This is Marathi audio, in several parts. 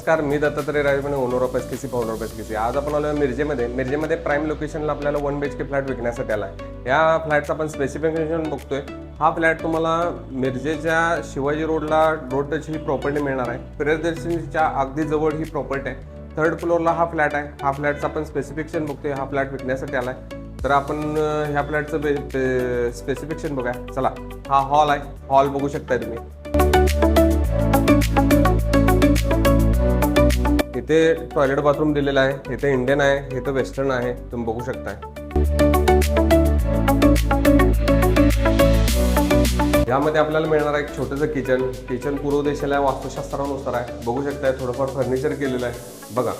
नमस्कार, मी Dattatray Rajmane, owner of SKC, founder of SKC. आज आपण आलो मिरजेमध्ये प्राईम लोकेशनला आपल्याला 1 BHK फ्लॅट विकण्यासाठी आला आहे. या फ्लॅटचं आपण स्पेसिफिकेशन बघतोय. हा फ्लॅट तुम्हाला मिरजेच्या शिवाजी रोडला रोड टच ही प्रॉपर्टी मिळणार आहे. प्रियदर्शनीच्या अगदी जवळ ही प्रॉपर्टी आहे. 3rd फ्लोअरला हा फ्लॅट आहे. हा फ्लॅटचं आपण स्पेसिफिकेशन बघतोय. हा फ्लॅट विकण्यासाठी आला आहे. तर आपण ह्या फ्लॅटचं स्पेसिफिकेशन बघा. चला, हा हॉल आहे. हॉल बघू शकता तुम्ही. इथे टॉयलेट बाथरूम दिलेला आहे. इथे इंडियन आहे, इथे वेस्टर्न आहे, तुम्ही बघू शकताय. यामध्ये आपल्याला मिळणार आहे एक छोटंसं किचन पूर्व दिशेला वास्तुशास्त्रानुसार आहे. बघू शकताय, थोडंफार फर्निचर केलेलं आहे बघा.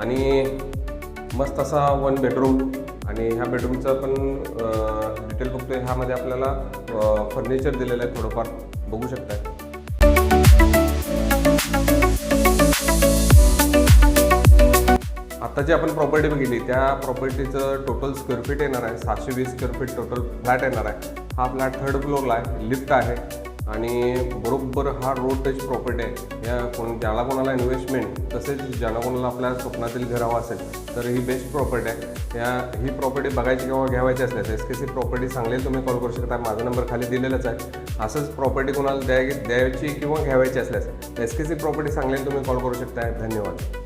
आणि मस्त असा 1 बेडरूम. आणि ह्या बेडरूमचं पण डिटेल बघतोय. ह्यामध्ये आपल्याला फर्निचर दिलेलं आहे, थोडंफार बघू शकताय. आता जी आपण प्रॉपर्टी बघितली त्या प्रॉपर्टीचं टोटल स्क्वेअर फीट येणार आहे 720 स्क्वेअर फीट टोटल फ्लॅट येणार आहे. हा फ्लॅट 3rd फ्लोअरला आहे, लिफ्ट आहे आणि बरोबर हा रोड टच प्रॉपर्टी आहे. या ज्याला कोणाला इन्व्हेस्टमेंट तसेच ज्याला कोणाला आपल्या स्वप्नातील घर हवं असेल तर ही बेस्ट प्रॉपर्टी आहे. ही प्रॉपर्टी बघायची किंवा घ्यावायची असल्यास एसकेसी प्रॉपर्टी सांगेल तुम्ही कॉल करू शकता. माझा नंबर खाली दिलेलाच आहे. असंच प्रॉपर्टी कोणाला द्यायची किंवा घ्यावायची असल्यास एसकेसी प्रॉपर्टी सांगेल तुम्ही कॉल करू शकता. धन्यवाद.